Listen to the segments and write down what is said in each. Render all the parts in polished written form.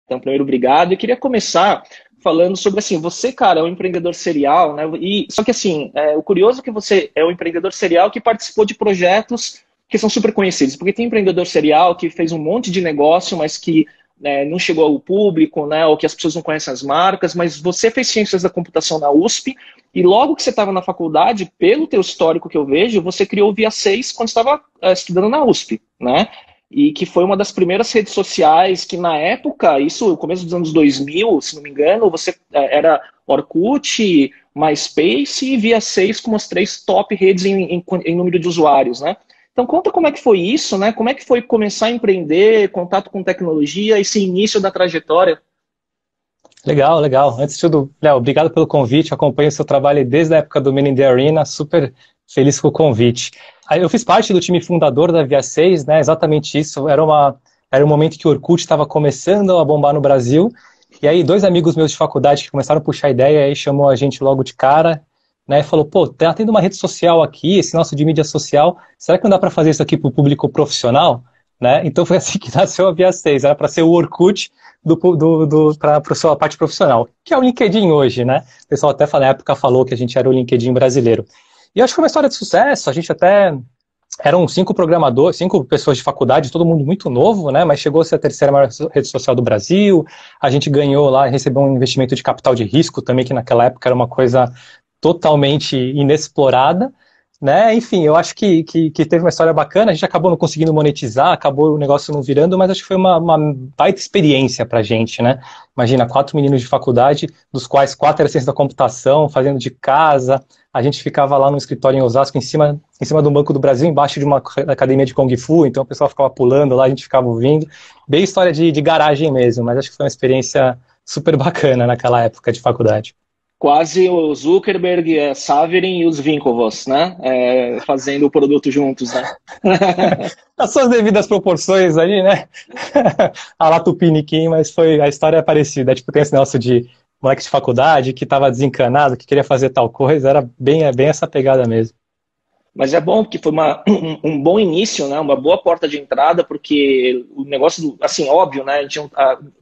Então, primeiro, obrigado. E queria começar falando sobre, assim, você, cara, é um empreendedor serial, né? Só que, assim, o curioso é que você é um empreendedor serial que participou de projetos que são super conhecidos, porque tem empreendedor serial que fez um monte de negócio, mas que não chegou ao público, né? Ou que as pessoas não conhecem as marcas, mas você fez ciências da computação na USP, e logo que você estava na faculdade, pelo teu histórico que eu vejo, você criou o Via6 quando estava estudando na USP, né? E que foi uma das primeiras redes sociais que na época, isso no começo dos anos 2000, se não me engano, você era Orkut, MySpace e Via6 como as 3 top redes em número de usuários, né? Então conta como é que foi isso, né? Como é que foi começar a empreender, contato com tecnologia, esse início da trajetória? Legal, legal. Antes de tudo, Léo, obrigado pelo convite, acompanho o seu trabalho desde a época do Men in the Arena, super feliz com o convite. Eu fiz parte do time fundador da Via6, né, exatamente isso, era um momento que o Orkut estava começando a bombar no Brasil, e aí 2 amigos meus de faculdade que começaram a puxar a ideia, aí chamou a gente logo de cara, né, e falou, pô, tá tendo uma rede social aqui, esse nosso de mídia social, será que não dá para fazer isso aqui para o público profissional? Né? Então foi assim que nasceu a Via6, era para ser o Orkut para a sua parte profissional, que é o LinkedIn hoje, né? O pessoal até na época falou que a gente era o LinkedIn brasileiro. E acho que foi uma história de sucesso, a gente até eram 5 programadores, 5 pessoas de faculdade, todo mundo muito novo, né? Mas chegou a ser a 3ª maior rede social do Brasil, a gente ganhou lá, recebeu um investimento de capital de risco também, que naquela época era uma coisa totalmente inexplorada, né? Enfim, eu acho que teve uma história bacana, a gente acabou não conseguindo monetizar, acabou o negócio não virando, mas acho que foi uma baita experiência pra gente, né? Imagina, 4 meninos de faculdade, dos quais 4 eram ciência da computação, fazendo de casa, a gente ficava lá no escritório em Osasco, em cima do Banco do Brasil, embaixo de uma academia de Kung Fu, então o pessoal ficava pulando lá, a gente ficava ouvindo, bem história de garagem mesmo, mas acho que foi uma experiência super bacana naquela época de faculdade. Quase o Zuckerberg, Saverin e os Winklevoss, né? Fazendo o produto juntos, né? As suas devidas proporções ali, né? A lá Tupiniquim, mas a história é parecida. Tipo, tem esse negócio de moleque de faculdade que estava desencanado, que queria fazer tal coisa, era bem essa pegada mesmo. Mas é bom, porque foi um bom início, né? Uma boa porta de entrada, porque o negócio, assim, óbvio, né?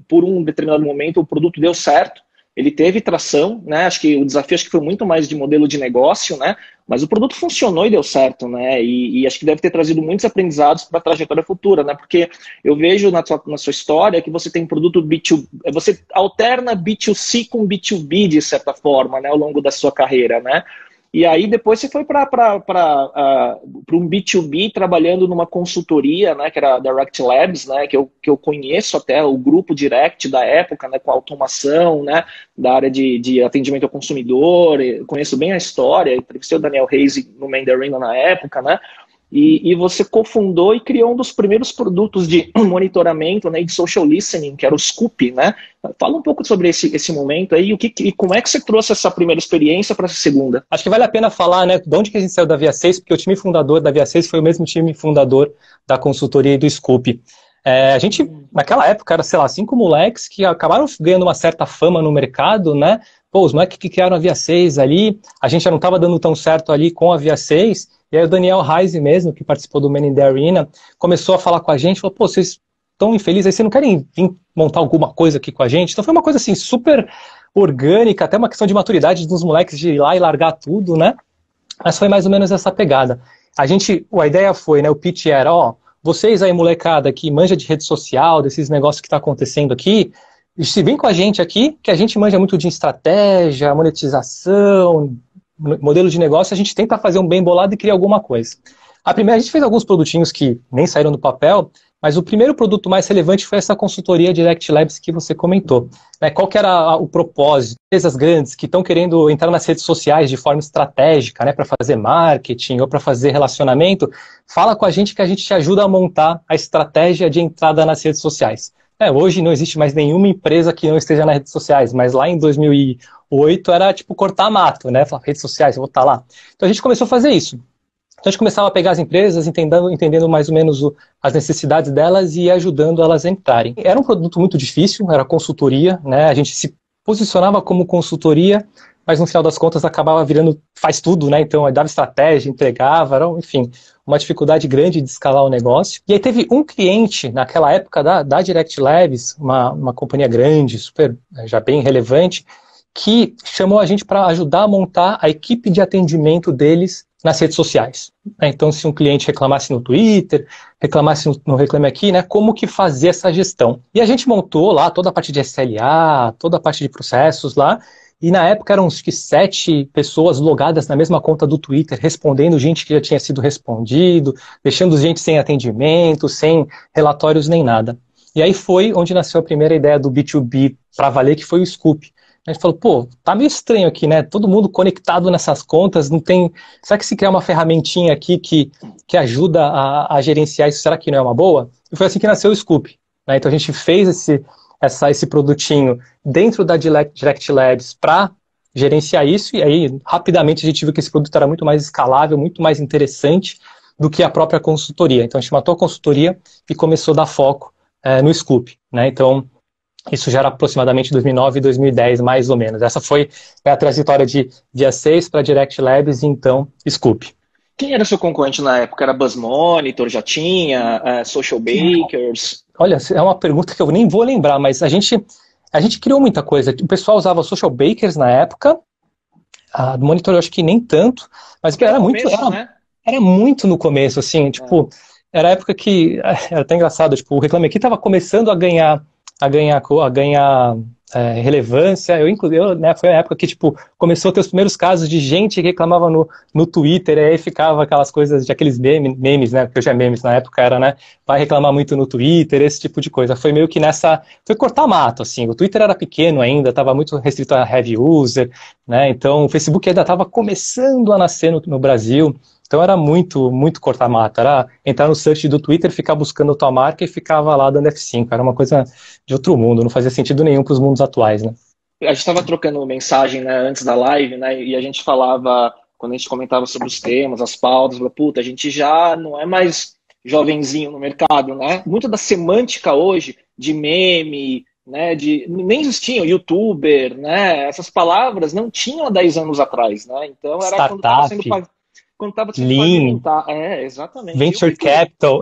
Por um determinado momento o produto deu certo, ele teve tração, né? Acho que o desafio foi muito mais de modelo de negócio, né? Mas o produto funcionou e deu certo, né? E acho que deve ter trazido muitos aprendizados para a trajetória futura, né? Porque eu vejo na sua história que você tem produto B2, você alterna B2C com B2B de certa forma, né? Ao longo da sua carreira, né? E aí depois você foi para um B2B trabalhando numa consultoria, né, que era a Direct Labs, né, que eu conheço até o grupo Direct da época, né, com automação, né, da área de atendimento ao consumidor, conheço bem a história, entrevistei o Daniel Reis no Mandarin na época, né, e você cofundou e criou um dos primeiros produtos de monitoramento, né, de social listening, que era o Scoop, né? Fala um pouco sobre esse momento aí e como é que você trouxe essa primeira experiência para essa segunda. Acho que vale a pena falar, né, de onde que a gente saiu da Via6, porque o time fundador da Via6 foi o mesmo time fundador da consultoria e do Scoop. A gente, naquela época, era, sei lá, 5 moleques que acabaram ganhando uma certa fama no mercado, né? Pô, os moleques que criaram a Via6 ali, a gente já não estava dando tão certo ali com a Via6, e aí o Daniel Reis mesmo, que participou do Men in the Arena, começou a falar com a gente, falou, pô, vocês estão infelizes, aí vocês não querem vir montar alguma coisa aqui com a gente? Então foi uma coisa assim, super orgânica, até uma questão de maturidade dos moleques de ir lá e largar tudo, né? Mas foi mais ou menos essa pegada. A ideia foi, né, o pitch era, vocês aí, molecada, que manja de rede social, desses negócios que tá acontecendo aqui, se vem com a gente aqui, que a gente manja muito de estratégia, monetização, modelo de negócio, a gente tenta fazer um bem bolado e criar alguma coisa. A gente fez alguns produtinhos que nem saíram do papel, mas o primeiro produto mais relevante foi essa consultoria Direct Labs que você comentou. Qual que era o propósito? Empresas grandes que estão querendo entrar nas redes sociais de forma estratégica, né, para fazer marketing ou para fazer relacionamento, fala com a gente que a gente te ajuda a montar a estratégia de entrada nas redes sociais. Hoje não existe mais nenhuma empresa que não esteja nas redes sociais, mas lá em 2008 era tipo cortar mato, né? Falar, redes sociais, eu vou estar lá. Então a gente começou a fazer isso. Então a gente começava a pegar as empresas, entendendo mais ou menos as necessidades delas e ajudando elas a entrarem. Era um produto muito difícil, era consultoria, né? A gente se posicionava como consultoria, mas no final das contas acabava virando faz tudo, né? Então, dava estratégia, entregava, era, enfim, uma dificuldade grande de escalar o negócio. E aí teve um cliente, naquela época da Direct Labs, uma companhia grande, super, já bem relevante, que chamou a gente para ajudar a montar a equipe de atendimento deles nas redes sociais. Então, se um cliente reclamasse no Twitter, reclamasse no Reclame Aqui, né, como que fazer essa gestão? E a gente montou lá toda a parte de SLA, toda a parte de processos lá, e na época eram acho que 7 pessoas logadas na mesma conta do Twitter, respondendo gente que já tinha sido respondido, deixando gente sem atendimento, sem relatórios nem nada. E aí foi onde nasceu a primeira ideia do B2B para valer, que foi o Scoop. A gente falou, pô, tá meio estranho aqui, né? Todo mundo conectado nessas contas, não tem... Será que se criar uma ferramentinha aqui que ajuda a gerenciar isso, será que não é uma boa? E foi assim que nasceu o Scoop, né? Então a gente fez esse produtinho dentro da Direct Labs para gerenciar isso, e aí rapidamente a gente viu que esse produto era muito mais escalável, muito mais interessante do que a própria consultoria. Então a gente matou a consultoria e começou a dar foco no Scoop, né? Então isso já era aproximadamente 2009 e 2010, mais ou menos. Essa foi a trajetória de VIA6 para Direct Labs e então Scoop. Quem era seu concorrente na época? Era BuzzMonitor, já tinha? Social Bakers? Olha, é uma pergunta que eu nem vou lembrar, mas a gente criou muita coisa. O pessoal usava Social Bakers na época, a do Monitor eu acho que nem tanto, mas era muito, era muito no começo, assim, tipo, era a época que, era até engraçado, tipo, o Reclame Aqui estava começando a ganhar relevância. Né, foi a época que tipo, começou a ter os primeiros casos de gente que reclamava no Twitter, e aí ficava aquelas coisas de aqueles memes, né, que hoje é memes, na época era, né, vai reclamar muito no Twitter, esse tipo de coisa. Foi meio que foi cortar mato, assim, o Twitter era pequeno ainda, estava muito restrito a heavy user, né, então o Facebook ainda estava começando a nascer no Brasil. Então era muito, muito cortar mato, era entrar no search do Twitter, ficar buscando a tua marca e ficava lá dando F5, era uma coisa de outro mundo, não fazia sentido nenhum para os mundos atuais, né? A gente estava trocando mensagem, né, antes da live, né, e a gente falava, quando a gente comentava sobre os temas, as pautas, puta, a gente já não é mais jovenzinho no mercado, né? Muito da semântica hoje, de meme, né, nem existiam, youtuber, né, essas palavras não tinham há 10 anos atrás, né? Então era Startup. quando estava sendo Lean, exatamente. Venture Capital.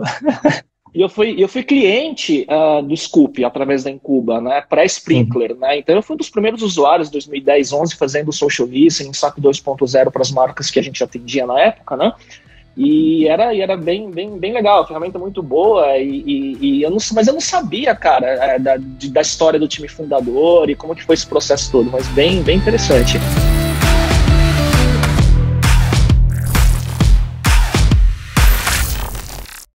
E eu fui cliente do Scoop, através da Incuba, né, pré-Sprinkler, né, então eu fui um dos primeiros usuários, 2010, 11, fazendo social listening, SAP 2.0 para as marcas que a gente atendia na época, né, e era bem legal, a ferramenta muito boa, mas eu não sabia, cara, da história do time fundador e como que foi esse processo todo, mas bem interessante.